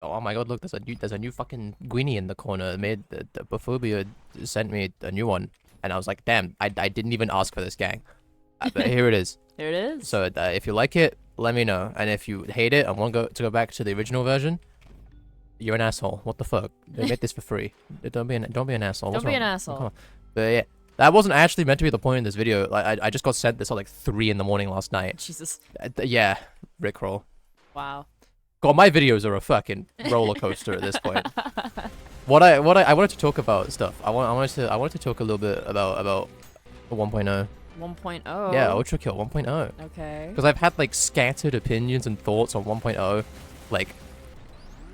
Oh my god, look, there's a new fucking Guinea in the corner. The Baphobia sent me a new one, and I was like, damn, I didn't even ask for this, gang. But here it is. Here it is. So if you like it, let me know, and if you hate it and want to go back to the original version, you're an asshole. What the fuck? They made this for free. Don't be an asshole. Don't be an asshole. Come on. But yeah, that wasn't actually meant to be the point in this video. Like I just got sent this at like 3 in the morning last night. Jesus. Yeah, Rickroll. Wow. God, my videos are a fucking roller coaster at this point. I wanted to talk about stuff. I wanted to talk a little bit about 1.0. 1.0. Yeah, Ultrakill 1.0. Okay. Because I've had like scattered opinions and thoughts on 1.0, like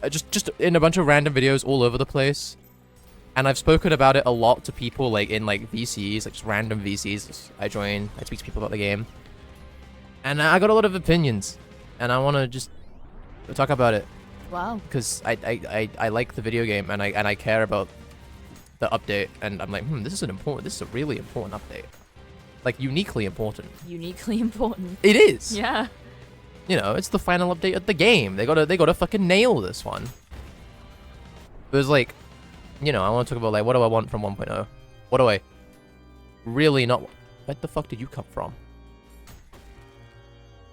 just in a bunch of random videos all over the place, and I've spoken about it a lot to people like in like VCs, like just random VCs. I speak to people about the game, and I got a lot of opinions, and I want to just talk about it. Wow. Because I like the video game, and I care about the update, and I'm like, this is a really important update. Like, uniquely important. Uniquely important. It is! Yeah. You know, it's the final update of the game. They gotta fucking nail this one. It was like, you know, I want to talk about, like, what do I want from 1.0? What do I really not... Where the fuck did you come from?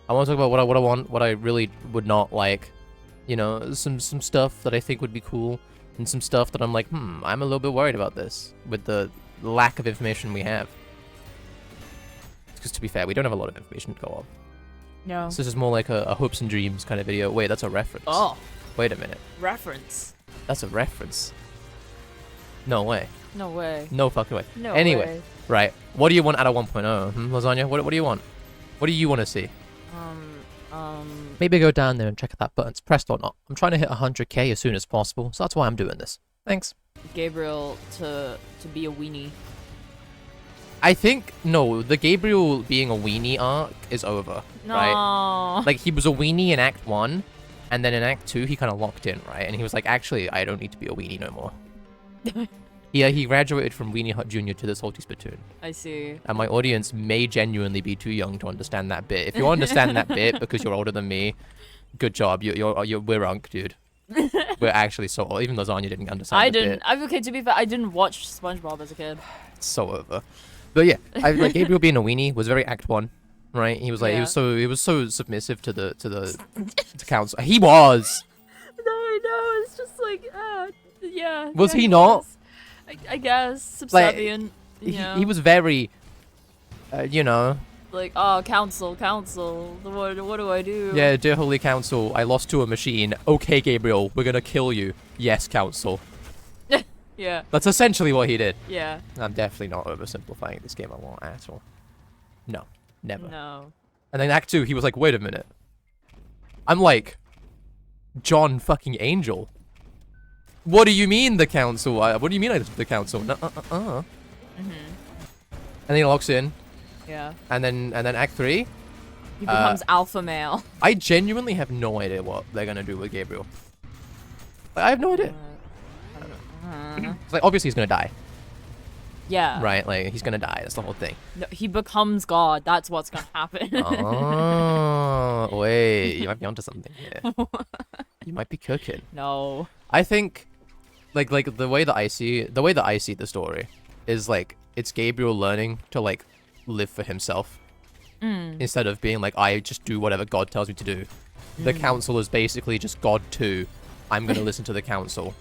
I want to talk about what I want, what I really would not like. You know, some stuff that I think would be cool, and some stuff that I'm like, I'm a little bit worried about this, with the lack of information we have. Because to be fair, we don't have a lot of information to go on. No. So this is more like a hopes and dreams kind of video. Wait, that's a reference. Oh. Wait a minute. Reference. That's a reference. No way. No way. No fucking way. No anyway, way. Right. What do you want out of 1.0? Lasagna? What do you want? What do you want to see? Maybe go down there and check if that button's pressed or not. I'm trying to hit 100k as soon as possible, so that's why I'm doing this. Thanks. Gabriel to be a weenie. I think, no, the Gabriel being a weenie arc is over, No. right? Like, he was a weenie in Act 1, and then in Act 2, he kind of locked in, right? And he was like, actually, I don't need to be a weenie no more. Yeah, he graduated from Weenie Hut Jr. to the Salty Spittoon. I see. And my audience may genuinely be too young to understand that bit. If you understand that bit because you're older than me, good job. We're unk, dude. We're actually so old. Even Lasagna didn't understand the bit. Okay, to be fair, I didn't watch SpongeBob as a kid. It's so over. But yeah, like Gabriel being a weenie was very Act 1, right? He was like, Yeah. he was so submissive to the council. He was. No, I know. It's just like, yeah. Was yeah, he not? I guess subservient. Yeah. He was very, you know. Like, oh, council. What do I do? Yeah, dear holy council, I lost to a machine. Okay, Gabriel, we're gonna kill you. Yes, council. Yeah. That's essentially what he did. Yeah. I'm definitely not oversimplifying this game at all. No, never. No. And then Act 2, he was like, wait a minute. I'm like, John fucking Angel. What do you mean the council? What do you mean the council? And then he locks in. Yeah. And then Act 3. He becomes alpha male. I genuinely have no idea what they're gonna do with Gabriel. Like, I have no idea. It's like, obviously he's gonna die. Yeah. Right? Like, he's gonna die. That's the whole thing. No, he becomes God. That's what's gonna happen. Oh, wait. You might be onto something here. You might be cooking. No. I think, like the way that I see the story is like it's Gabriel learning to like live for himself instead of being like, I just do whatever God tells me to do. The council is basically just God 2. I'm gonna listen to the council.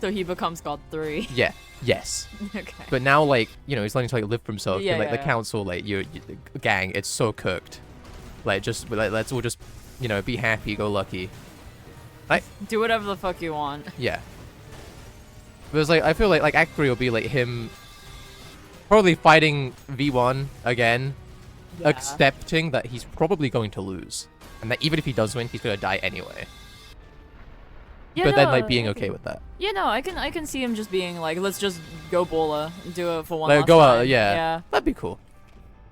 So he becomes God 3. Yeah. Yes. Okay. But now, like, you know, he's learning to like live for himself. Yeah, and, like yeah, the council, like you gang, it's so cooked. Like, just like, let's all just, you know, be happy, go lucky. Like, Do whatever the fuck you want. yeah. But it's like, I feel like Act 3 will be like him probably fighting V1 again, Yeah. accepting that he's probably going to lose, and that even if he does win, he's gonna die anyway. Yeah, But then no, like being okay with that. Yeah, no, I can see him just being like, let's just go Bola and do it for one Like last go time. out, yeah. Yeah. That'd be cool.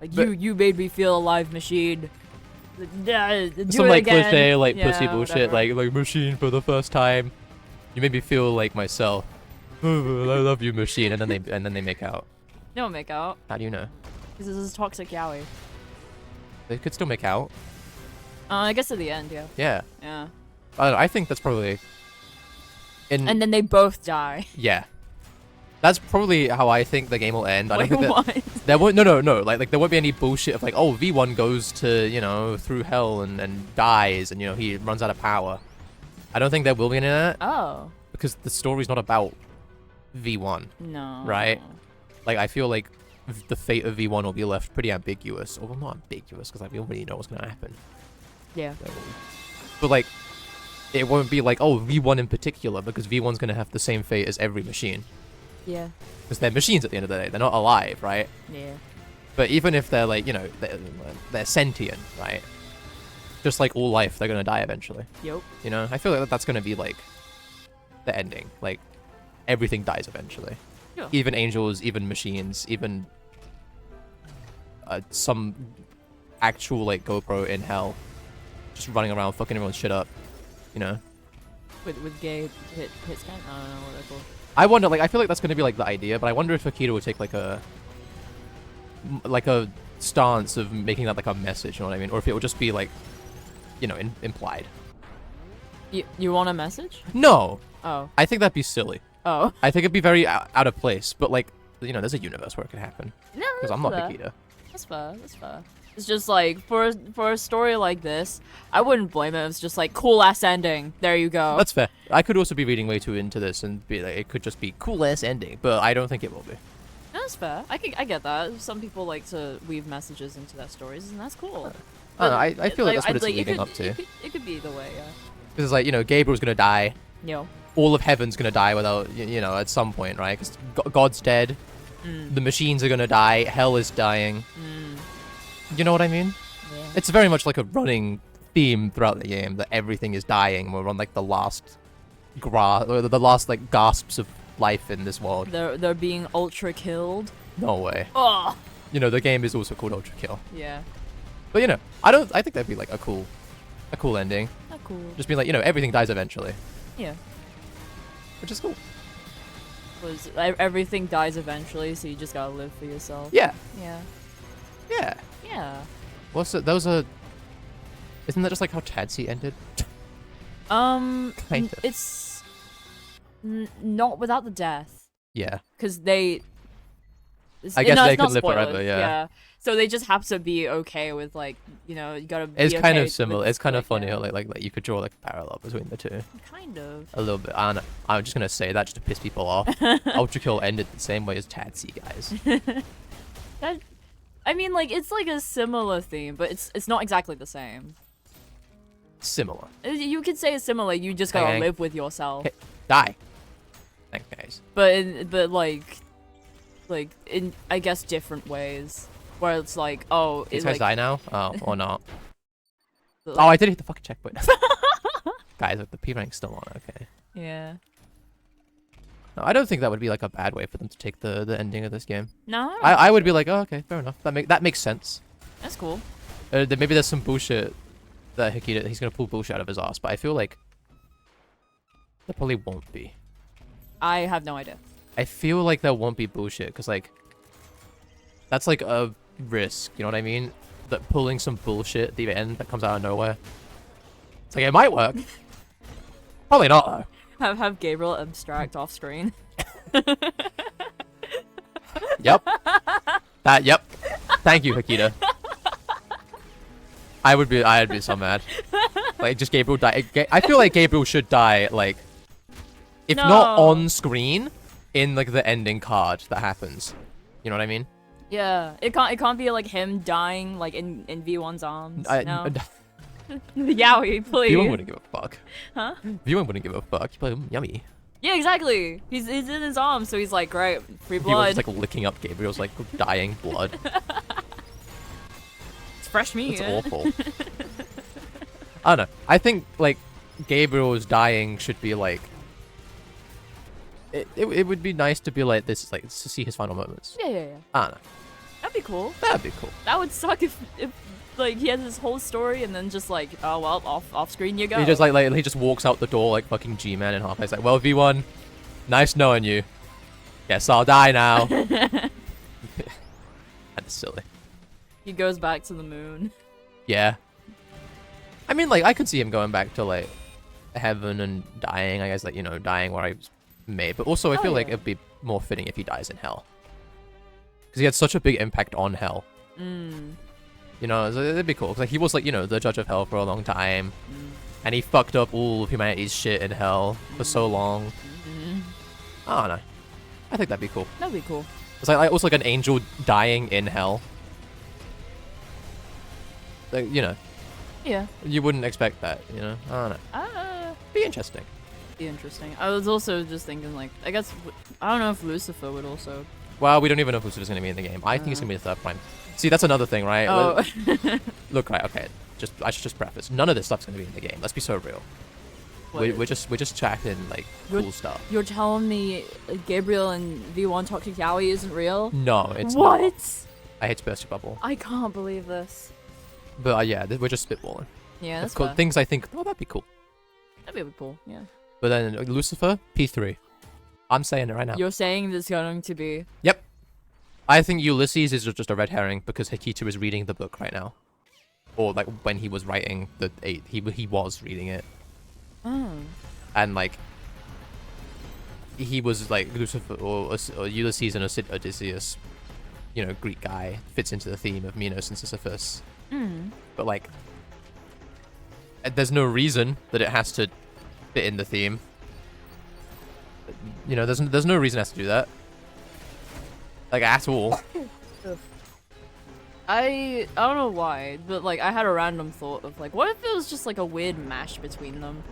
Like But- you made me feel alive, machine. Do Some it like again. cliche like Yeah, pussy bullshit, whatever. like machine for the first time. You made me feel like myself. I love you, machine, and then they make out. They don't make out. How do you know? This is toxic yaoi. They could still make out. I guess at the end, yeah. Yeah. Yeah. I don't know, I think that's probably And then they both die. Yeah. That's probably how I think the game will end. I don't think What? there won't no. Like there won't be any bullshit of like, oh, V1 goes to, you know, through hell and dies and, you know, he runs out of power. I don't think there will be any of that. Oh. Because the story's not about V1. No. Right? Like, I feel like the fate of V1 will be left pretty ambiguous. Or, well, not ambiguous, because we already know what's going to happen. Yeah. But, like, it won't be like, oh, V1 in particular, because V1's going to have the same fate as every machine. Yeah. Because they're machines at the end of the day. They're not alive, right? Yeah. But even if they're, like, you know, they're sentient, right? Just like all life, they're going to die eventually. Yep. You know? I feel like that's going to be, like, the ending. Like, everything dies eventually. Yeah. Even angels, even machines, even some actual, like, GoPro in hell. Just running around fucking everyone's shit up. You know? With gay hit scan? I don't know what they're called. I wonder, like, I feel like that's going to be, like, the idea, but I wonder if Akira would take, like a stance of making that, like, a message, you know what I mean? Or if it would just be, like, you know, implied. You want a message? No! Oh. I think that'd be silly. Oh. I think it'd be very out of place, but, like, you know, there's a universe where it could happen. No, Because I'm not Akira. That's fair. That's fair. It's just like for a story like this, I wouldn't blame it. It's just like cool ass ending. There you go. That's fair. I could also be reading way too into this and be like, it could just be cool ass ending, but I don't think it will be. That's fair. I get that. Some people like to weave messages into their stories, and that's cool. I don't know, I feel like that's what it's like, leading up to. It could be either way, yeah. Because it's like, you know, Gabriel's gonna die. Yo. All of heaven's gonna die without, you know, at some point, right? Because God's dead. The machines are gonna die. Hell is dying. You know what I mean? Yeah. It's very much like a running theme throughout the game that everything is dying. We're on like the last like gasps of life in this world. They're being ultra killed. No way. Oh. You know, the game is also called Ultrakill. Yeah. But you know, I think that'd be like a cool ending. Not cool. Just be like, you know, everything dies eventually. Yeah. Which is cool. Was everything dies eventually, so you just gotta live for yourself. Yeah. Yeah. Yeah. Yeah. What's it? Isn't that just like how Tadsy ended? Kind of. It's not without the death. Yeah. Because they. I guess they it's not can live spoilers, forever, yeah. So they just have to be okay with like, you know, you gotta. Be It's kind okay of similar. with, It's kind of like, funny yeah. how like you could draw like a parallel between the two. Kind of. A little bit. I don't know. I'm just gonna say that just to piss people off. Ultrakill ended the same way as Tadsy, guys. I mean, like it's like a similar theme, but it's not exactly the same. Similar. You could say it's similar. You just gotta Okay. live with yourself. Okay. Die. Thanks, guys. But like in I guess different ways, where it's like, oh, These it's guys like, die now? Oh, or not. like- Oh, I did hit the fucking checkpoint. Guys, like, the P rank's still on, okay. Yeah. No, I don't think that would be like a bad way for them to take the ending of this game. No. I would be like, oh, okay, fair enough. That makes sense. That's cool. Maybe there's some bullshit that he's gonna pull bullshit out of his ass, but I feel like there probably won't be. I have no idea. I feel like there won't be bullshit, because, like, that's, like, a risk, you know what I mean? That pulling some bullshit at the end that comes out of nowhere. It's like, it might work. Probably not, though. Have Gabriel abstract off screen. Yep. Yep. Thank you, Hakita. I'd be so mad. Like, just Gabriel die. I feel like Gabriel should die, like, if not No. on screen, in, like, the ending card that happens. You know what I mean? Yeah. It can't be like him dying like in V1's arms. No. Yowie, please. V1 wouldn't give a fuck. Huh? V1 wouldn't give a fuck. He'd be like, yummy. Yeah, exactly. He's in his arms, so he's like, great, free V1's blood. just, like, licking up Gabriel's, like, dying blood. It's fresh meat. It's awful. I don't know. I think, like, Gabriel's dying should be, like... It would be nice to be like this, is like, to see his final moments. Yeah. I don't know. That'd be cool. That'd be cool. That would suck if like he has his whole story and then just like, oh well, off screen you go. He just he just walks out the door like fucking G-Man in half. He's like, well, V1, nice knowing you. Guess I'll die now. That's silly. He goes back to the moon. Yeah. I mean, like, I could see him going back to, like, heaven and dying, I guess, like, you know, dying where I was made. But also, I feel like yeah. it'd be more fitting if he dies in hell. Because he had such a big impact on hell. You know, so it'd be cool. 'Cause, like, he was, like, you know, the judge of hell for a long time. And he fucked up all of humanity's shit in hell for so long. I don't know. I think that'd be cool. That'd be cool. It's like also like an angel dying in hell. Like, you know, Yeah. you wouldn't expect that, you know? I don't know. Be interesting. Be interesting. I was also just thinking, like, I guess, I don't know if Lucifer would also. Well, we don't even know if Lucifer's going to be in the game. I think he's going to be the third prime. See, that's another thing, right? Oh. Look, right, okay. I should just preface. None of this stuff's going to be in the game. Let's be so real. We're just chatting, like, cool stuff. You're telling me Gabriel and V1 Toxic Yaoi isn't real? No, it's what? not. I hate to burst your bubble. I can't believe this. But yeah, we're just spitballing. Yeah, that's cool. fair. Things I think, oh, that'd be cool. That'd be cool, yeah. But then Lucifer, P3. I'm saying it right now. You're saying there's going to be... Yep. I think Ulysses is just a red herring because Hikito is reading the book right now. Or, like, when he was writing the 8, he was reading it. Oh. And, like, he was, like, Lucifer or Ulysses and Odysseus, you know, Greek guy, fits into the theme of Minos and Sisyphus. But, like, there's no reason that it has to fit in the theme. You know, there's no reason it has to do that. Like, at all. I don't know why, but, like, I had a random thought of, like, what if it was just, like, a weird mash between them?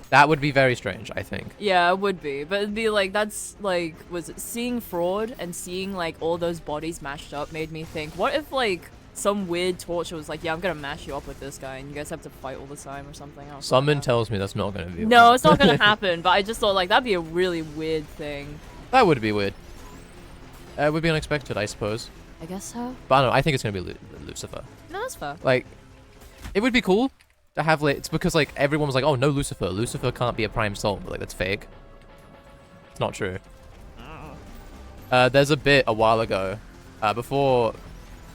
That would be very strange, I think. Yeah, it would be. But it'd be, like, that's, like, was it seeing Fraud and seeing, like, all those bodies mashed up made me think, what if, like, some weird torture was like, yeah, I'm gonna mash you up with this guy and you guys have to fight all the time or something else. Someone tells me that's not gonna be. No, it's not gonna happen, but I just thought, like, that'd be a really weird thing. That would be weird. It would be unexpected, I suppose. I guess so. But I don't know, I think it's gonna be Lucifer. No, that's fair. Like, it would be cool to have, like, it's because, like, everyone was like, oh, no Lucifer. Lucifer can't be a prime soul. But, like, that's fake. It's not true. There's a bit a while ago, before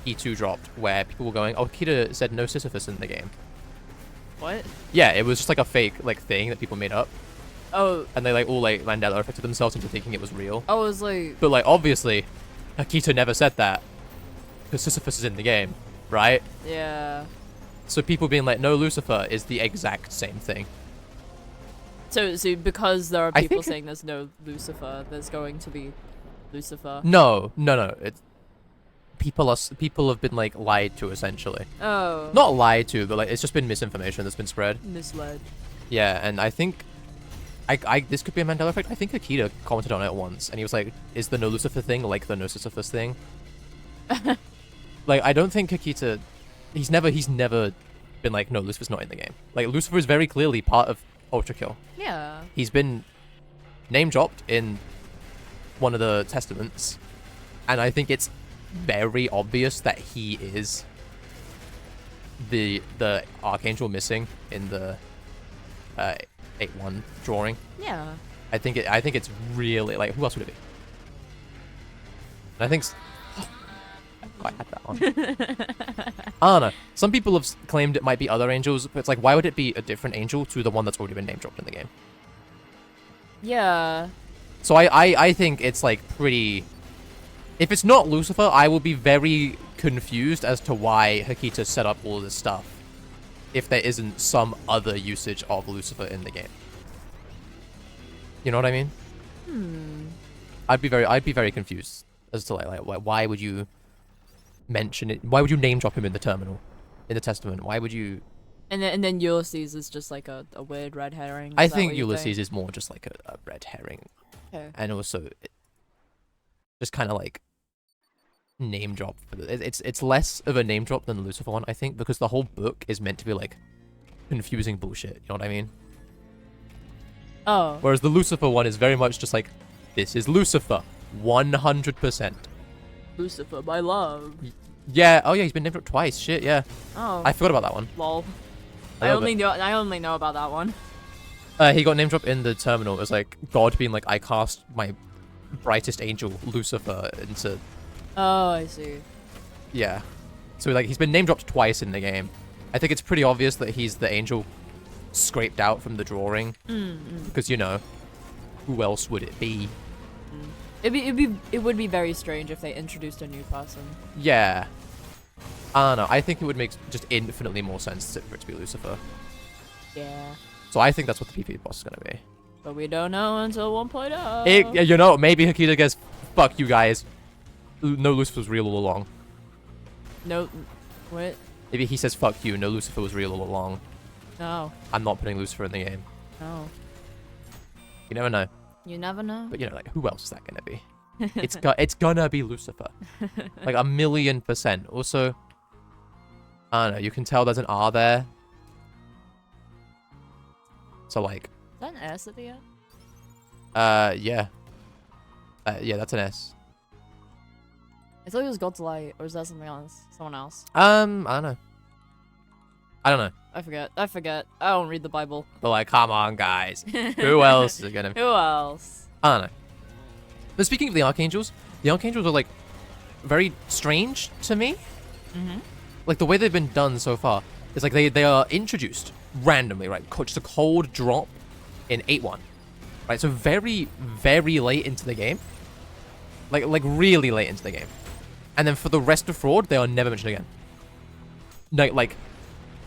E2 dropped, where people were going, oh, Kita said no Sisyphus in the game. What? Yeah, it was just, like, a fake, like, thing that people made up. Oh. And they, like, all, like, Mandela affected themselves into thinking it was real. I was like... But, like, obviously, Akito never said that. Because Sisyphus is in the game, right? Yeah. So people being like, no Lucifer is the exact same thing. So because there are people saying there's no Lucifer, there's going to be Lucifer. No. It's people have been, like, lied to, essentially. Oh. Not lied to, but, like, it's just been misinformation that's been spread. Misled. Yeah, and I think this could be a Mandela effect. I think Akita commented on it once, and he was like, is the no Lucifer thing like the no Sisyphus thing? Like, I don't think Akita, he's never been like, no, Lucifer's not in the game. Like, Lucifer is very clearly part of Ultrakill. Yeah. He's been name dropped in one of the testaments, and I think it's very obvious that he is the archangel missing in the 8-1 drawing. Yeah. I think it's really, like, who else would it be? And I think I had that one. I don't know. Some people have claimed it might be other angels, but it's like, why would it be a different angel to the one that's already been name dropped in the game? Yeah. So I think it's, like, pretty... If it's not Lucifer, I will be very confused as to why Hikita set up all this stuff if there isn't some other usage of Lucifer in the game. You know what I mean? I'd be very confused as to, like why would you mention it? Why would you name drop him in the terminal, in the testament? Why would you? And then Ulysses is just like a weird red herring. I think Ulysses is more just like a red herring. Okay. And also, just kind of like name drop. It's less of a name drop than the Lucifer one, I think, because the whole book is meant to be like confusing bullshit. You know what I mean? Oh. Whereas the Lucifer one is very much just like, this is Lucifer, 100%. Lucifer, my love. Yeah. Oh yeah, he's been named up twice. Shit. Yeah. Oh. I forgot about that one. Lol. I only know about that one. He got name dropped in the terminal. It was like God being like, I cast my brightest angel, Lucifer, into... Oh, I see. Yeah. So, like, he's been name dropped twice in the game. I think it's pretty obvious that he's the angel scraped out from the drawing. Because, you know, who else would it be? It would be very strange if they introduced a new person. Yeah. I don't know. I think it would make just infinitely more sense for it to be Lucifer. Yeah. So I think that's what the PvP boss is going to be. But we don't know until 1.0. You know, maybe Hakita goes, fuck you guys. No, Lucifer was real all along. No. What? Maybe he says, fuck you. No, Lucifer was real all along. No. I'm not putting Lucifer in the game. No. You never know. You never know. But, you know, like, who else is that going to be? It's gonna be Lucifer. Like, 1,000,000%. Also, I don't know. You can tell there's an R there. So, like... Is that an S at the end? Yeah. Yeah, that's an S. I thought it was God's Light, or is that something else? Someone else? I don't know. I don't know. I forget. I don't read the Bible. But, like, come on, guys. Who else is gonna... Who else? I don't know. But speaking of the archangels are, like, very strange to me. Like, the way they've been done so far is, like, they are introduced randomly, right? Just a cold drop in 8.1. Right, so very, very late into the game. Like really late into the game. And then for the rest of Fraud, they are never mentioned again. Like,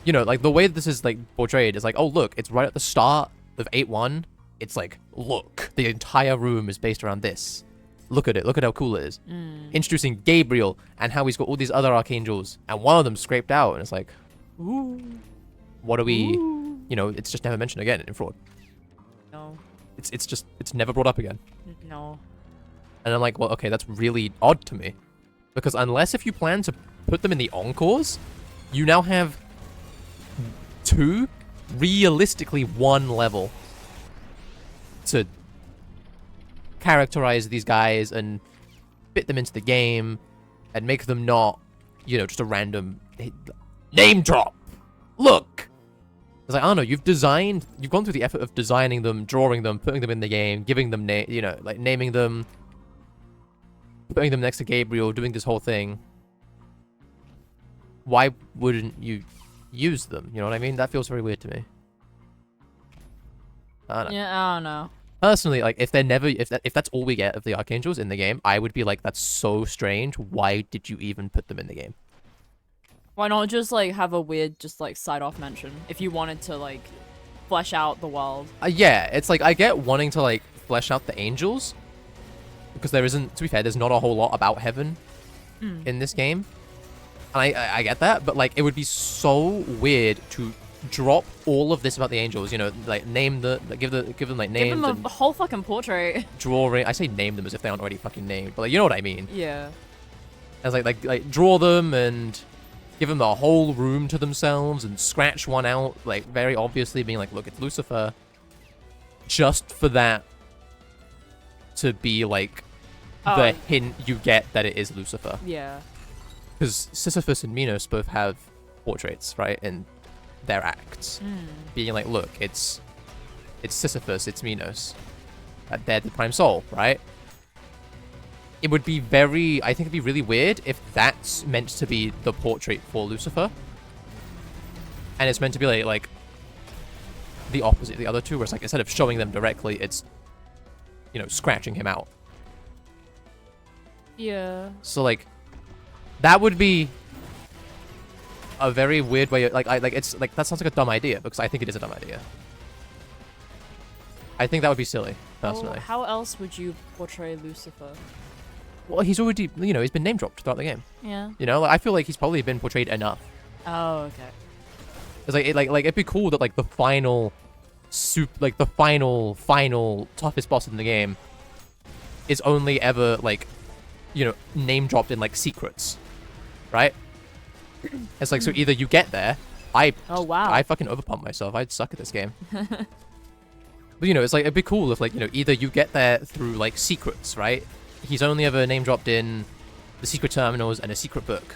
you know, like, the way this is, like, portrayed is like, oh, look, it's right at the start of 8.1. It's like, look, the entire room is based around this. Look at it. Look at how cool it is. Introducing Gabriel and how he's got all these other archangels. And one of them scraped out. And it's like, ooh. What are we... Ooh. You know, it's just never mentioned again in Fraud. No. It's never brought up again. No. And I'm like, well, okay, that's really odd to me. Because unless if you plan to put them in the encores, you now have 2, realistically 1 level to characterize these guys and fit them into the game and make them not, you know, just a random name drop. Look! It's like, I don't know, you've gone through the effort of designing them, drawing them, putting them in the game, giving them you know, like naming them, putting them next to Gabriel, doing this whole thing. Why wouldn't you use them? You know what I mean? That feels very weird to me. I don't know. Yeah, I don't know. Personally, like, if that's all we get of the archangels in the game, I would be like, that's so strange. Why did you even put them in the game? Why not just, like, have a weird, just, like, side-off mention if you wanted to, like, flesh out the world? Yeah, it's like, I get wanting to, like, flesh out the angels. Because there isn't, to be fair, there's not a whole lot about heaven in this game. And I get that, but, like, it would be so weird to drop all of this about the angels, you know, like, name give them, like, names. Give them a whole fucking portrait. Drawing. I say name them as if they aren't already fucking named, but, like, you know what I mean. Yeah. As, like, draw them and give them the whole room to themselves and scratch one out, like, very obviously being like, look, it's Lucifer. Just for that to be, like, the hint you get that it is Lucifer. Yeah. Because Sisyphus and Minos both have portraits, right, in their acts. Being like, look, it's Sisyphus, it's Minos. They're the prime soul, right? It would be I think it'd be really weird if that's meant to be the portrait for Lucifer. And it's meant to be like the opposite of the other two, where it's like, instead of showing them directly, it's, you know, scratching him out. Yeah. So, like, that would be a very weird way. It's like, that sounds like a dumb idea, because I think it is a dumb idea. I think that would be silly, personally. How else would you portray Lucifer? Well, he's already, you know, he's been name dropped throughout the game. Yeah. You know, like, I feel like he's probably been portrayed enough. Oh, okay. It's like it'd be cool that, like, the final toughest boss in the game is only ever, like, you know, name dropped in, like, secrets, right? It's like, so either you get there, I fucking overpump myself. I'd suck at this game. But, you know, it's like, it'd be cool if, like, you know, either you get there through, like, secrets, right? He's only ever name dropped in the secret terminals and a secret book.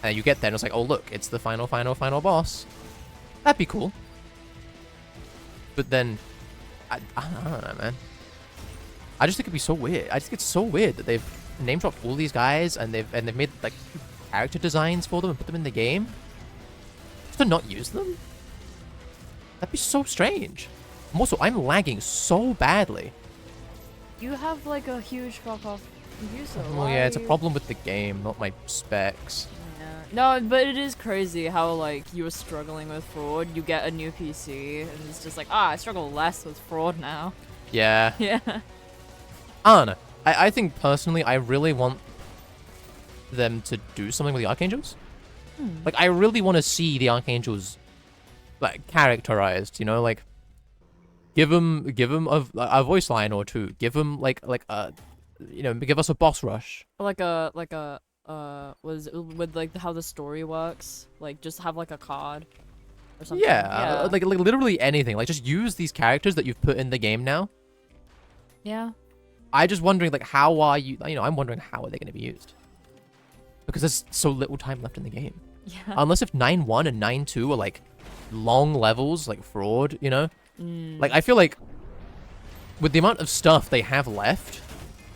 And you get there and it's like, oh, look, it's the final boss. That'd be cool. But then, I don't know, man. I just think it'd be so weird. I just think it's so weird that they've name dropped all these guys and they've made, like, character designs for them and put them in the game. Just to not use them? That'd be so strange. And also, I'm lagging so badly. You have like a huge fuck off user. Oh yeah, it's a problem with the game, not my specs. Yeah. No, but it is crazy how like you were struggling with fraud. You get a new PC, and it's just like, I struggle less with fraud now. Yeah. Yeah. I don't know. I think personally, I really want them to do something with the archangels. Like, I really want to see the archangels, like, characterized. You know, like, give them a voice line or two. Give them like a, you know, give us a boss rush. Like a was with like how the story works. Like just have like a card or something. Yeah, like literally anything. Like, just use these characters that you've put in the game now. Yeah. I just wondering, like, how are you? You know, I'm wondering how are they going to be used? Because there's so little time left in the game. Yeah. Unless if 9-1 and 9-2 are like long levels, like fraud, you know. Like, I feel like with the amount of stuff they have left,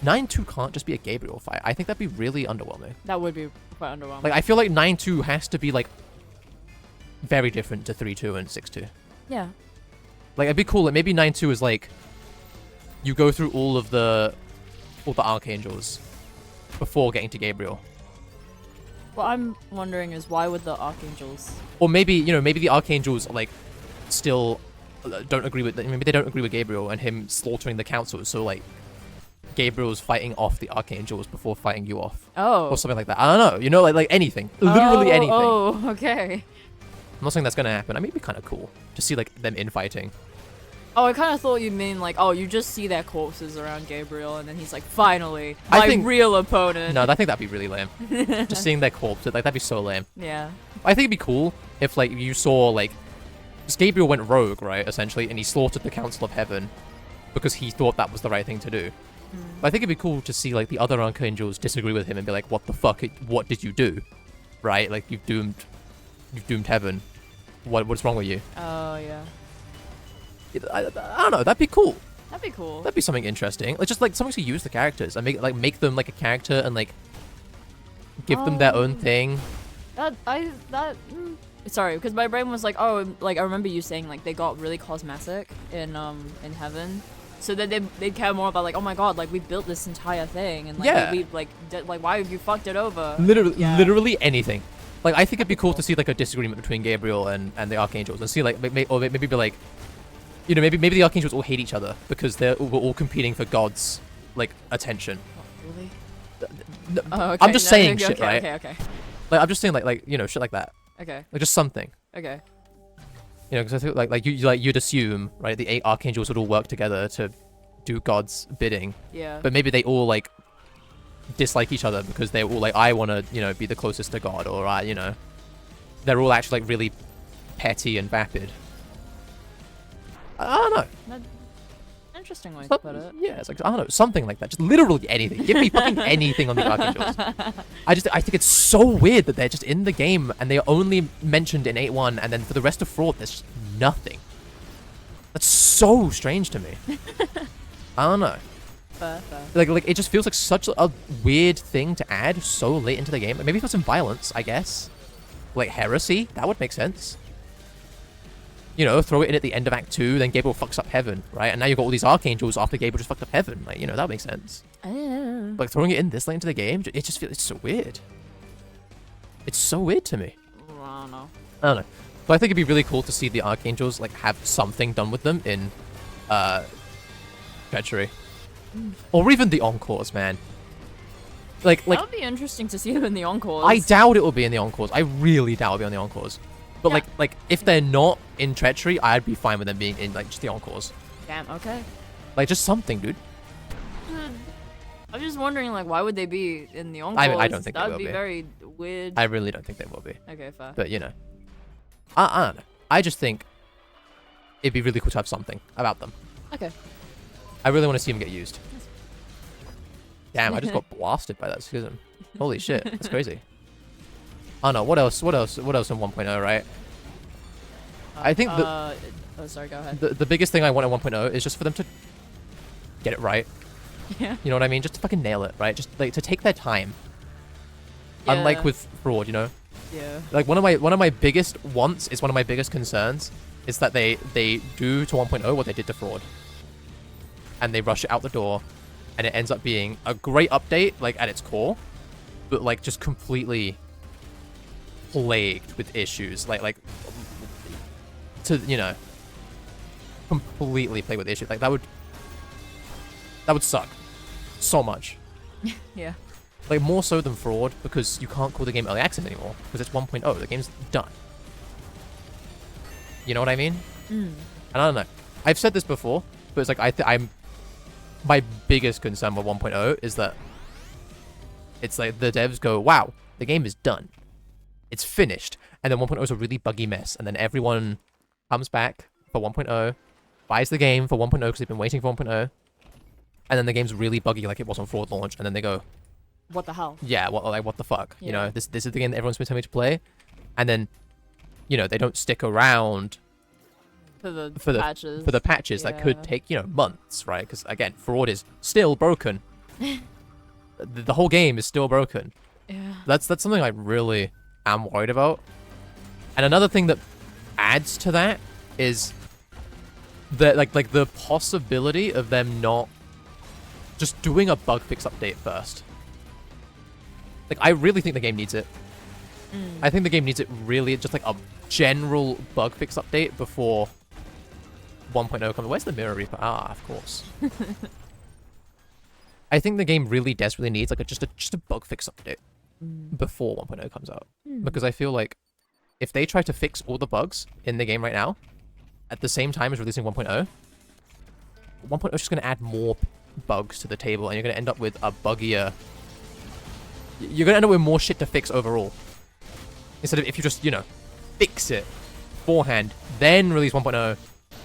9-2 can't just be a Gabriel fight. I think that'd be really underwhelming. That would be quite underwhelming. Like, I feel like 9-2 has to be like very different to 3-2 and 6-2. Yeah. Like, it'd be cool. Like, maybe 9-2 is like you go through all the archangels before getting to Gabriel. What I'm wondering is why would the archangels? Or maybe, you know, maybe the archangels are like still don't agree with. Maybe they don't agree with Gabriel and him slaughtering the council. So like, Gabriel's fighting off the archangels before fighting you off. Oh. Or something like that. I don't know. You know, like anything. Literally anything. Oh, okay. I'm not saying that's gonna happen. I mean, it'd be kind of cool to see like them infighting. Oh, I kind of thought you mean like, oh, you just see their corpses around Gabriel, and then he's like, finally, my real opponent. No, I think that'd be really lame. Just seeing their corpses, like, that'd be so lame. Yeah. I think it'd be cool if, like, you saw, like, because Gabriel went rogue, right, essentially, and he slaughtered the Council of Heaven because he thought that was the right thing to do. But I think it'd be cool to see, like, the other archangels disagree with him and be like, what the fuck, what did you do? Right? Like, you've doomed Heaven. What's wrong with you? Oh, yeah. I don't know, that'd be cool. That'd be cool. That'd be something interesting. Like, just, like, something to use the characters and make them, like, a character and, like, give them their own thing. Sorry, because my brain was like, oh, like, I remember you saying, like, they got really cosmetic in Heaven. So that they care more about, like, oh my god, like, we built this entire thing, and, like, Yeah. we like, why have you fucked it over? Literally anything. Like, I think it'd be cool to see, like, a disagreement between Gabriel and the Archangels, and see, like, or maybe be like, you know, maybe the Archangels all hate each other because we're all competing for God's, like, attention. Oh, really? Oh, okay. I'm just saying shit, okay, right? Okay. Like, I'm just saying, like, you know, shit like that. Okay. Like, just something. Okay. You know, because I think, like, you'd assume, right, the 8 Archangels would all work together to do God's bidding. Yeah. But maybe they all, like, dislike each other because they're all like, I want to, you know, be the closest to God, or I, you know, they're all actually like really petty and vapid. I don't know. That's interesting way to put it. Yeah, it's like, I don't know, something like that. Just literally anything. Give me fucking anything on the Archangels. I think it's so weird that they're just in the game and they're only mentioned in 8.1, and then for the rest of Fraud, there's just nothing. That's so strange to me. I don't know. Fair. Like it just feels like such a weird thing to add so late into the game. Maybe for some violence, I guess. Like heresy, that would make sense. You know, throw it in at the end of Act 2, then Gabriel fucks up Heaven, right? And now you've got all these Archangels after Gabriel just fucked up Heaven. Like, you know, that makes sense. Like, throwing it in this late into the game, it just feels, it's so weird. It's so weird to me. I don't know. But I think it'd be really cool to see the Archangels, like, have something done with them in, Treachery. Or even the Encores, man. Like, that would be interesting to see them in the Encores. I doubt it will be in the Encores. I really doubt it'll be on the Encores. But yeah. like if they're not in Treachery, I'd be fine with them being in like just the Encores. Damn, okay. Like just something, dude. I'm just wondering, like, why would they be in the Encores? I don't think they will be. That would be very weird. I really don't think they will be. Okay, fair. But you know, I don't know. I just think it'd be really cool to have something about them. Okay. I really want to see them get used. Damn, I just got blasted by that schism. Holy shit, that's crazy. Oh no, what else in 1.0, right? I think oh, sorry, go ahead. The biggest thing I want in 1.0 is just for them to get it right. Yeah. You know what I mean? Just to fucking nail it, right? Just like to take their time. Yeah. Unlike with Fraud, you know? Yeah. Like one of my biggest wants is one of my biggest concerns is that they do to 1.0 what they did to Fraud. And they rush it out the door, and it ends up being a great update, like, at its core, but, like, just completely plagued with issues. Like, to, you know, completely plagued with issues. Like, that would suck so much. Yeah. Like, more so than Fraud, because you can't call the game early access anymore, because it's 1.0. The game's done. You know what I mean? And I don't know. I've said this before, but it's like, I'm... My biggest concern with 1.0 is that it's like the devs go, wow, the game is done. It's finished. And then 1.0 is a really buggy mess. And then everyone comes back for 1.0, buys the game for 1.0 because they've been waiting for 1.0. And then the game's really buggy like it was on Fraud launch. And then they go, what the hell? yeah, what the fuck? Yeah. You know, this is the game that everyone's been telling me to play. And then, you know, they don't stick around For the patches. For the patches that could take, you know, months, right? Because, again, Fraud is still broken. The whole game is still broken. Yeah. That's something I really am worried about. And another thing that adds to that is that, like the possibility of them not just doing a bug fix update first. Like, I really think the game needs it. I think the game needs it really, just like a general bug fix update before 1.0 comes. Where's the mirror reaper? Ah, of course. I think the game really desperately needs like just a bug fix update before 1.0 comes out. Because I feel like if they try to fix all the bugs in the game right now at the same time as releasing 1.0, 1.0 is just going to add more bugs to the table, and you're going to end up with a buggier... You're going to end up with more shit to fix overall. Instead of if you just, you know, fix it beforehand, then release 1.0,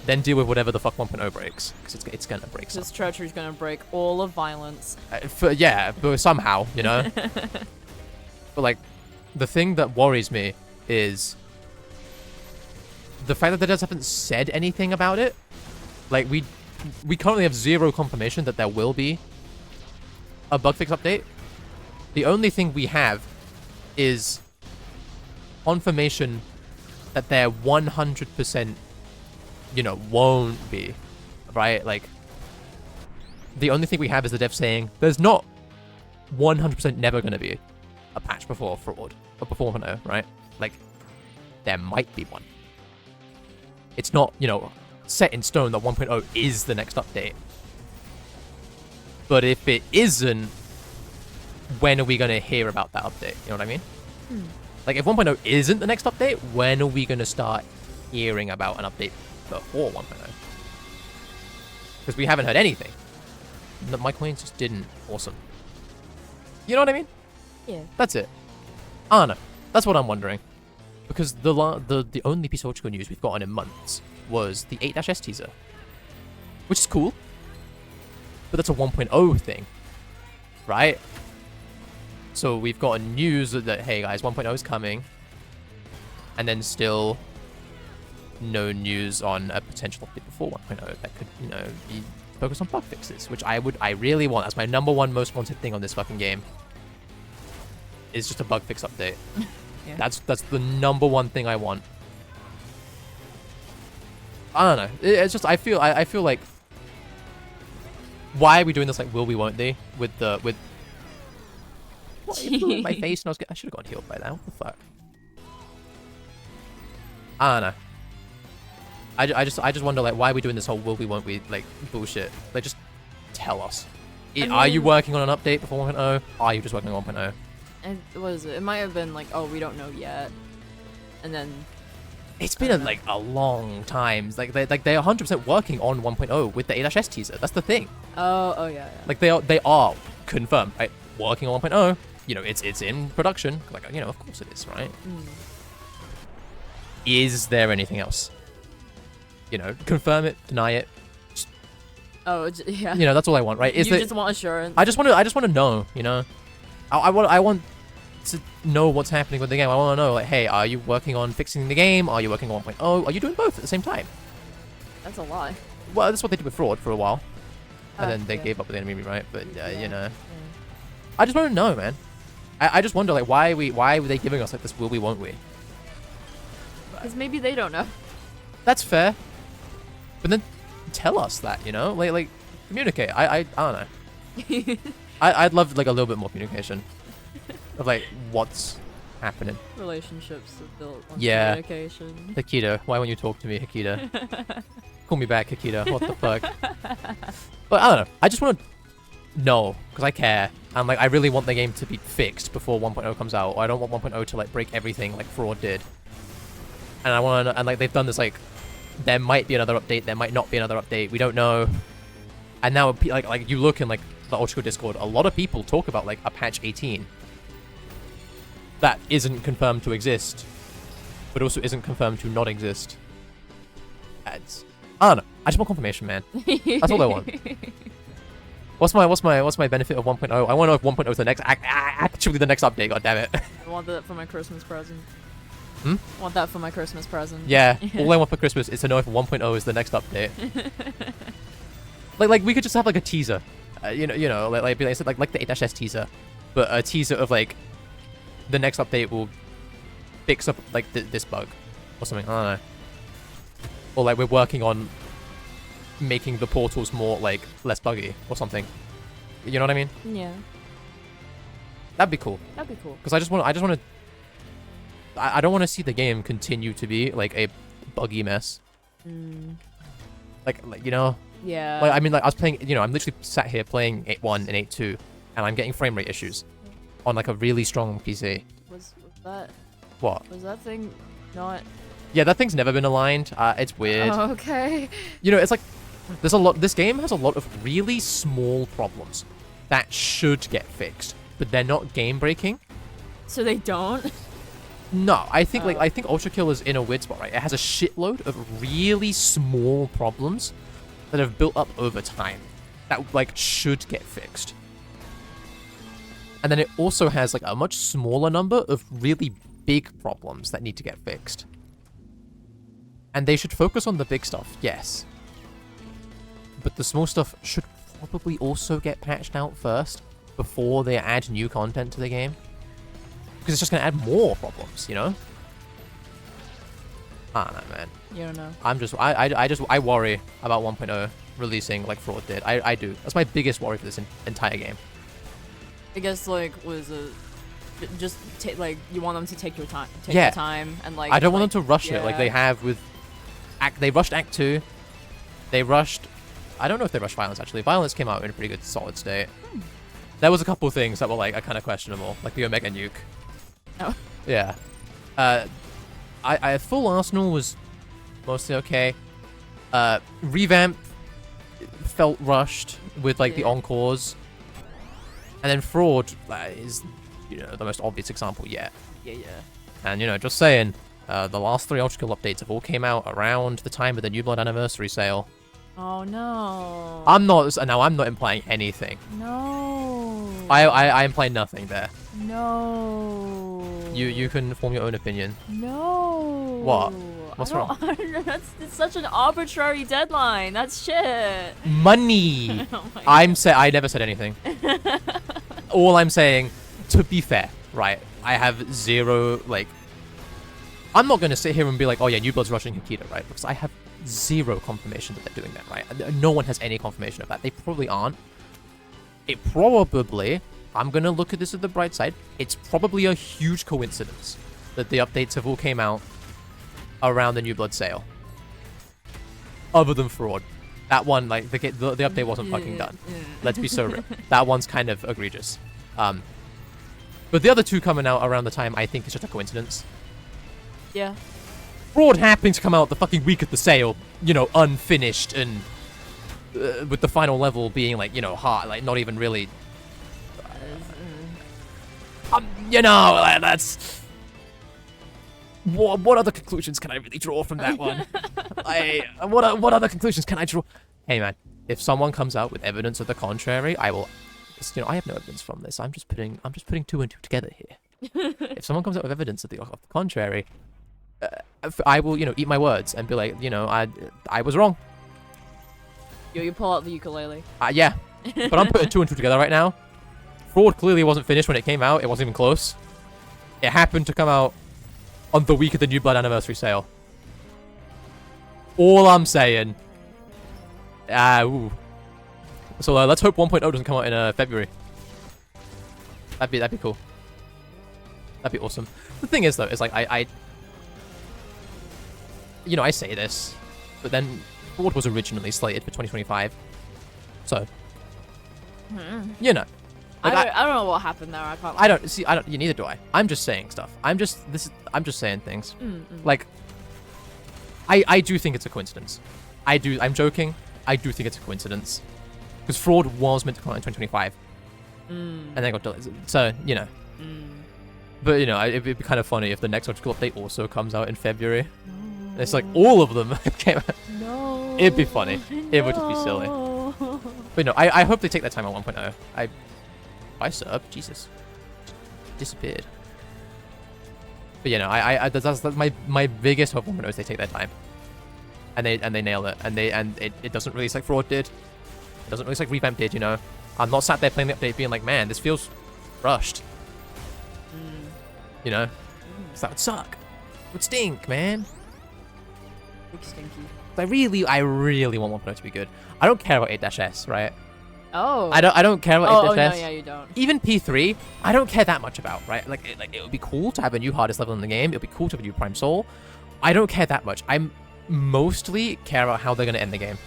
then deal with whatever the fuck 1.0 breaks. Because it's going to break This treachery's gonna break all of violence. but somehow, you know? But, like, the thing that worries me is the fact that the devs haven't said anything about it. Like, we currently have zero confirmation that there will be a bug fix update. The only thing we have is confirmation that there 100%, you know, won't be, right? Like, the only thing we have is the dev saying there's not 100% never going to be a patch before Fraud, or before 1.0, right? Like, there might be one. It's not, you know, set in stone that 1.0 is the next update. But if it isn't, when are we going to hear about that update? You know what I mean? Like, if 1.0 isn't the next update, when are we going to start hearing about an update before 1.0? Because we haven't heard anything. My coins just didn't. Awesome. You know what I mean? Yeah. That's it. I don't know. That's what I'm wondering. Because the only piece of Ultrakill news we've gotten in months was the 8-S teaser. Which is cool. But that's a 1.0 thing. Right? So we've gotten news that, hey guys, 1.0 is coming. And then still no news on a potential update before 1.0 that could, you know, be focused on bug fixes. Which I really want. That's my number one most wanted thing on this fucking game. Is just a bug fix update. Yeah. That's the number one thing I want. I don't know. It's just I feel like, why are we doing this like will we won't they with what, it blew in my face and I should have gone healed by now. What the fuck? I don't know. I just wonder like why are we doing this whole will we won't we like bullshit. Like just tell us. Are you working on an update before 1.0? Are you just working on 1.0? And what is it? It might have been like, oh, we don't know yet. And then it's been like a long time. Like they're 100% working on 1.0 with the 8-S teaser. That's the thing. Oh yeah. Like they are confirmed, right? Working on 1.0. You know, it's in production. Like, you know, of course it is, right? Is there anything else? You know, confirm it, deny it. Just, yeah. You know, that's all I want, right? You just want assurance. I just want to know, you know. I want to know what's happening with the game. I want to know, like, hey, are you working on fixing the game? Are you working on 1.0? Are you doing both at the same time? That's a lie. Well, that's what they did with Fraud for a while. And then they yeah. gave up with the enemy, right? But, Yeah. you know. I just want to know, man. I just wonder, like, why were they giving us, like, this will we, won't we? Because maybe they don't know. That's fair. But then tell us that, you know? Like communicate. I don't know. I'd love like a little bit more communication of like what's happening. Relationships are built on communication. Hikita, why won't you talk to me, Hikita? Call me back, Hikita. What the fuck? But I don't know. I just want to know because I care. And like I really want the game to be fixed before 1.0 comes out. Or I don't want 1.0 to like break everything like Fraud did. And I want to, and like they've done this like there might be another update, there might not be another update. We don't know. And now like you look in like the Ultrakill Discord, a lot of people talk about like a patch 18 that isn't confirmed to exist, but also isn't confirmed to not exist. I don't know. I just want confirmation, man. That's all I want. What's my benefit of 1.0? I want to know if 1.0 is the next actually the next update. God damn it! I want that for my Christmas present. Hmm? I want that for my Christmas present. Yeah. All I want for Christmas is to know if 1.0 is the next update. like we could just have like a teaser, you know, like the 8-S teaser, but a teaser of like the next update will fix up like this bug or something. I don't know. Or like we're working on making the portals more like less buggy or something. You know what I mean? Yeah. That'd be cool. That'd be cool. Because I don't want to see the game continue to be like a buggy mess. Like you know. Yeah. Like I mean, like I was playing. You know, I'm literally sat here playing 8.1 and 8.2, and I'm getting frame rate issues on like a really strong PC. Was that? What? Was that thing not? Yeah, that thing's never been aligned. It's weird. Oh, okay. You know, it's like there's a lot. This game has a lot of really small problems that should get fixed, but they're not game breaking. So they don't. No, I think I think Ultrakill is in a weird spot, right? It has a shitload of really small problems that have built up over time that like should get fixed. And then it also has like a much smaller number of really big problems that need to get fixed. And they should focus on the big stuff, yes. But the small stuff should probably also get patched out first before they add new content to the game. Because it's just going to add more problems, you know? I don't know, man. You don't know. I worry about 1.0 releasing like Fraud did. I do. That's my biggest worry for this entire game. I guess like was it just like you want them to take your time, Yeah. your time, and like I don't want them to rush it like they have with they rushed Act 2. They rushed. I don't know if they rushed Violence actually. Violence came out in a pretty good solid state. There was a couple of things that were like kind of questionable, like the Omega Nuke. Oh. Yeah. I Full Arsenal was mostly okay. Revamp felt rushed with like the encores. And then Fraud is, you know, the most obvious example yet. Yeah. And, you know, just saying, the last 3 Ultrakill updates have all came out around the time of the New Blood anniversary sale. Oh no. I'm not implying anything. No. I imply nothing there. No. You can form your own opinion. No. What? What's wrong? It's such an arbitrary deadline. That's shit. Money. Oh my I never said anything. All I'm saying, to be fair, right? I have zero like. I'm not gonna sit here and be like, oh yeah, New Blood's rushing Hikita, right? Because I have zero confirmation that they're doing that, right? No one has any confirmation of that. They probably aren't. It probably. I'm gonna look at this at the bright side. It's probably a huge coincidence that the updates have all came out around the New Blood sale. Other than Fraud. That one, like, the update wasn't fucking done. Let's be so real. That one's kind of egregious. But the other two coming out around the time, I think is just a coincidence. Yeah. Fraud happening to come out the fucking week of the sale, you know, unfinished and with the final level being, like, you know, hard, like, not even really... you know, that's... What other conclusions can I really draw from that one? What other conclusions can I draw? Hey man, if someone comes out with evidence of the contrary, I will. You know, I have no evidence from this. I'm just putting 2 and 2 together here. If someone comes out with evidence of the contrary, I will, you know, eat my words and be like, you know, I was wrong. You pull out the ukulele. Yeah, but I'm putting 2 and 2 together right now. Fraud clearly wasn't finished when it came out. It wasn't even close. It happened to come out on the week of the New Blood anniversary sale. All I'm saying. Ooh. So let's hope 1.0 doesn't come out in February. That'd be cool. That'd be awesome. The thing is though, is like I you know, I say this, but then Ford was originally slated for 2025. So you know. Like, I don't know what happened there. I can't. I don't see. I don't. Neither do I. I'm just saying stuff. I'm just saying things. Like, I do think it's a coincidence. I'm joking. I do think it's a coincidence because Fraud was meant to come out in 2025, and then got delayed. So you know. But you know, it'd be kind of funny if the next Ultrakill update also comes out in February. No. It's like all of them came out. No. It'd be funny. No. It would just be silly. But no, I hope they take their time on 1.0. I sub, Jesus, disappeared. But you know, that's my biggest hope is they take their time, and they nail it, and it doesn't release like Fraud did, it doesn't release like Revamp did. You know, I'm not sat there playing the update being like, man, this feels rushed. You know, so that would suck. It would stink, man. Big stinky. I really want 1.0 to be good. I don't care about 8-S, right? Oh. I don't care about 8-S. Oh, no, yeah, you don't. Even P3, I don't care that much about, right? Like it would be cool to have a new hardest level in the game. It would be cool to have a new Prime Soul. I don't care that much. I mostly care about how they're gonna end the game.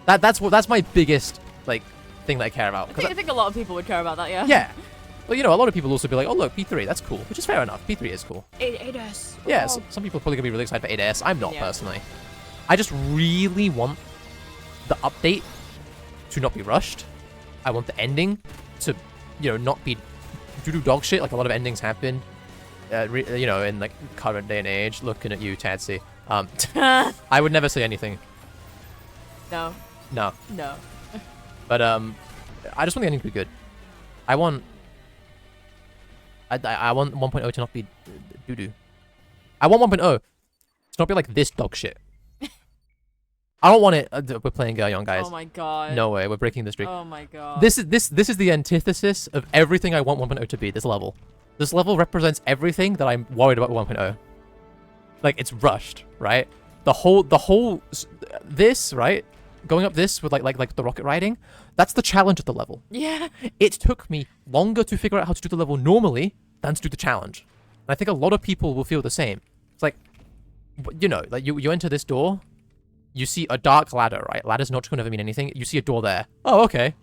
That's my biggest like thing that I care about. I think a lot of people would care about that, yeah. Yeah. Well, you know, a lot of people also be like, oh look, P3, that's cool, which is fair enough. P3 is cool. 8S. Yeah, Oh. some people are probably gonna be really excited for 8S. I'm not Yeah. personally. I just really want the update to not be rushed. I want the ending to, you know, not be doo-doo dog shit like a lot of endings have been. You know, in like current day and age. Looking at you, Tadsy. I would never say anything. No. No. No. But I just want the ending to be good. I want 1.0 to not be doo-doo. I want 1.0 to not be like this dog shit. I don't want it. We're playing Young Guys. Oh my god. No way. We're breaking the streak. Oh my god. This is the antithesis of everything I want 1.0 to be. This level. This level represents everything that I'm worried about 1.0. Like it's rushed, right? The whole this, right? Going up this with like the rocket riding, that's the challenge of the level. Yeah. It took me longer to figure out how to do the level normally than to do the challenge. And I think a lot of people will feel the same. It's like, you know, like you enter this door, you see a dark ladder, right? Ladder's not going to mean anything. You see a door there. Oh, okay.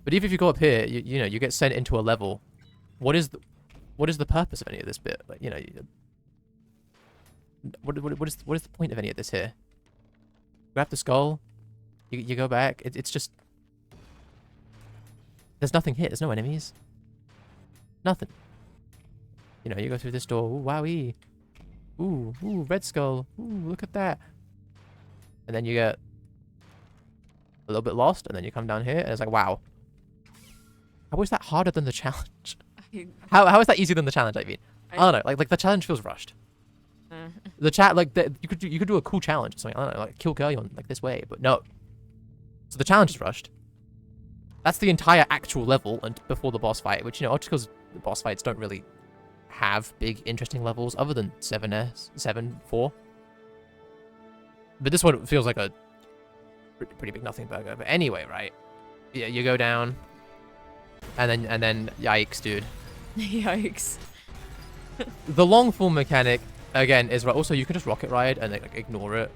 But even if you go up here, you know, you get sent into a level. What is the purpose of any of this bit? Like, you know, what is the point of any of this here? Grab the skull. You go back. It's just there's nothing here. There's no enemies. Nothing. You know, you go through this door. Ooh, wowee. Ooh, red skull. Ooh, look at that. And then you get a little bit lost, and then you come down here, and it's like, wow. How is that harder than the challenge? How is that easier than the challenge? I mean, I don't know. Like the challenge feels rushed. The chat you could do a cool challenge or something. I don't know, like kill Guryon like this way, but no. So the challenge is rushed. That's the entire actual level and before the boss fight, which, you know, just because the boss fights don't really have big interesting levels other than 7-4. But this one feels like a pretty big nothing burger. But anyway, right? Yeah, you go down, and then yikes, dude. Yikes. The long form mechanic again is right. Also, you can just rocket ride and like ignore it.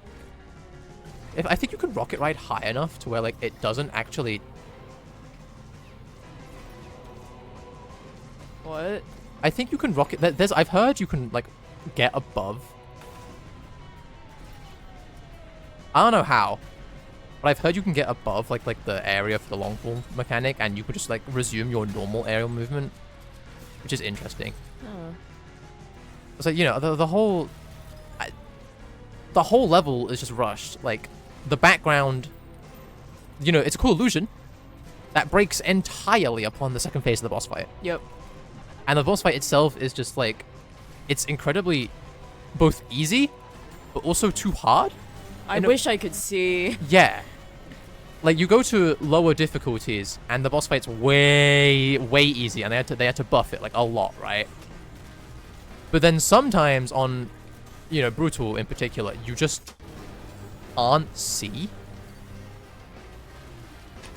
I think you can rocket ride high enough to where like it doesn't actually. What? I think you can rocket. I've heard you can like get above. I don't know how, but I've heard you can get above like the area for the long form mechanic, and you could just like resume your normal aerial movement, which is interesting. Oh. It's like, you know, the whole level is just rushed. Like the background, you know, it's a cool illusion that breaks entirely upon the second phase of the boss fight. Yep. And the boss fight itself is just like, it's incredibly both easy, but also too hard. I wish I could see. Yeah. Like you go to lower difficulties and the boss fight's way easy, and they had to buff it like a lot, right? But then sometimes on, you know, Brutal in particular, you just can't see.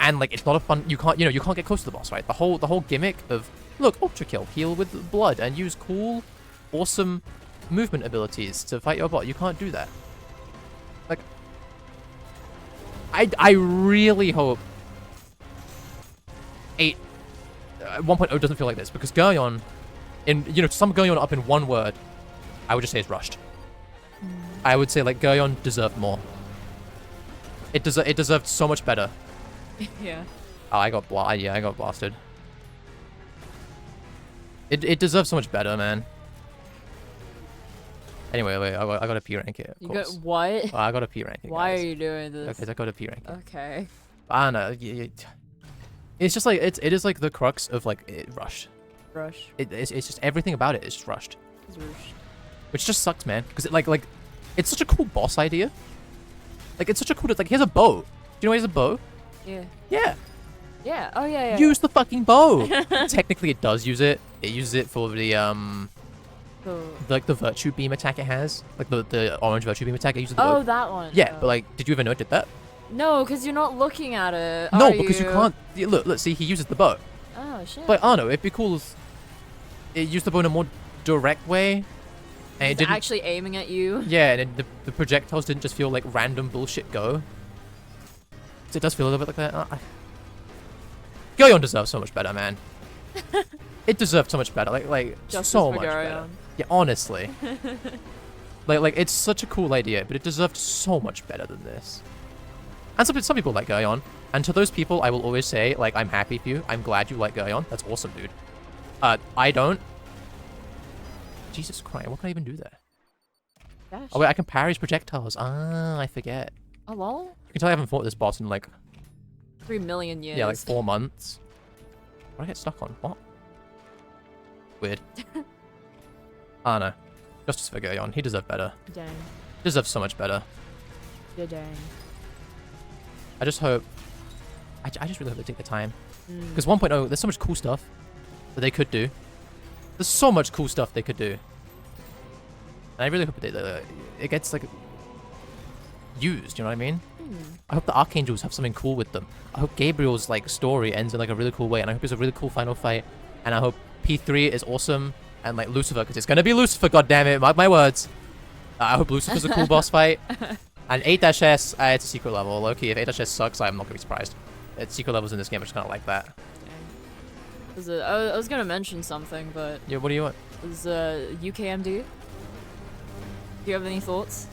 And like, it's not a fun. You can't get close to the boss, right? The whole gimmick of look, Ultrakill, heal with blood, and use cool, awesome movement abilities to fight your bot. You can't do that. Like, I really hope 1.0 doesn't feel like this, because Gurion, to sum Gurion up in one word, I would just say it's rushed. I would say like Gurion deserved more. It deserved so much better. Yeah. Oh, I got blasted. It deserves so much better, man. Anyway, wait, I got a P rank here. You got what? I got a P rank. Why are you doing this? Okay, I got a P rank. Okay. I don't know. It's just like it is like the crux of like rushed. Rush. It's just everything about it is just rushed. It's rushed. Which just sucks, man. Because like it's such a cool boss idea. Like it's such a cool. Like he has a bow. Do you know he has a bow? Yeah. Yeah. Yeah. Oh yeah. Yeah. Use the fucking bow. Technically, it does use it. It uses it for the like the virtue beam attack it has, like the orange virtue beam attack. It uses the bow. Oh, that one. Yeah, oh. but like, did you ever know it did that? No, because you're not looking at it. No, because you can't. Look. See, he uses the bow. Oh shit. But I don't know. It'd be cool if it used the bow in a more direct way, and it didn't actually aiming at you. Yeah, and the projectiles didn't just feel like random bullshit go. So it does feel a little bit like that. Gurion deserves so much better, man. It deserves so much better. Like Justice so for much Gurion. better. Yeah, honestly. like it's such a cool idea, but it deserved so much better than this. And some people like Gurion, and to those people, I will always say, like, I'm happy for you. I'm glad you like Gurion. That's awesome, dude. I don't. Jesus Christ, what can I even do there? Dash. Oh wait, I can parry his projectiles. Ah, I forget. Oh lol. You can tell I haven't fought this boss in like 3 million years. yeah, like 4 months. What did I get stuck on? What? Weird. I don't know. Justice for Gurion. He deserved better. Dang. He deserves so much better. Yeah, dang. I just hope. I just really hope they take the time. Because 1.0, there's so much cool stuff that they could do. There's so much cool stuff they could do. And I really hope it gets like used. You know what I mean? I hope the archangels have something cool with them. I hope Gabriel's like story ends in like a really cool way, and I hope it's a really cool final fight. And I hope P3 is awesome, and like Lucifer, because it's gonna be Lucifer. God damn it, mark my words. I hope Lucifer's a cool boss fight. And 8-S, it's a secret level. Low-key, if 8-S sucks, I'm not gonna be surprised. It's secret levels in this game are just kind of like that. I was gonna mention something, but Yeah, what do you want? is UKMD? Do you have any thoughts?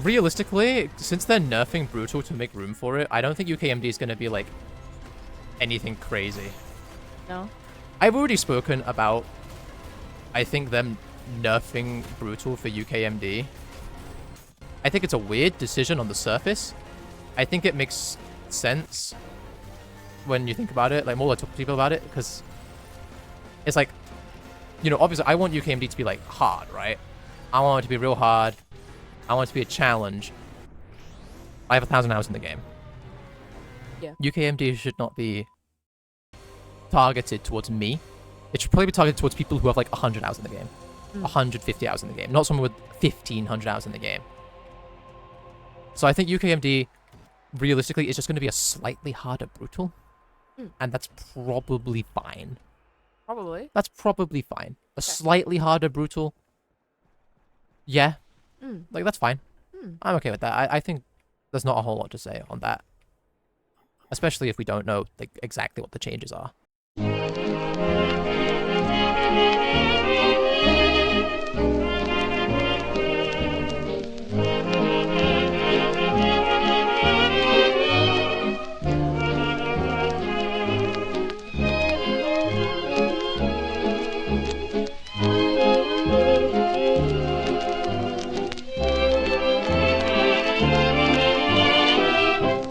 Realistically, since they're nerfing Brutal to make room for it, I don't think UKMD is gonna be like anything crazy. No. I've already spoken about, I think, them nerfing Brutal for UKMD. I think it's a weird decision on the surface. I think it makes sense when you think about it, like more I talk to people about it, because it's like, obviously I want UKMD to be like hard, right? I want it to be real hard. I want it to be a challenge. I have 1,000 hours in the game. Yeah. UKMD should not be targeted towards me. It should probably be targeted towards people who have like 100 hours in the game. 150 hours in the game. Not someone with 1,500 hours in the game. So I think UKMD, realistically, is just going to be a slightly harder Brutal. And that's probably fine. Probably. That's probably fine. A slightly harder Brutal. Yeah. Like, that's fine. I'm okay with that. I think there's not a whole lot to say on that. Especially if we don't know like exactly what the changes are.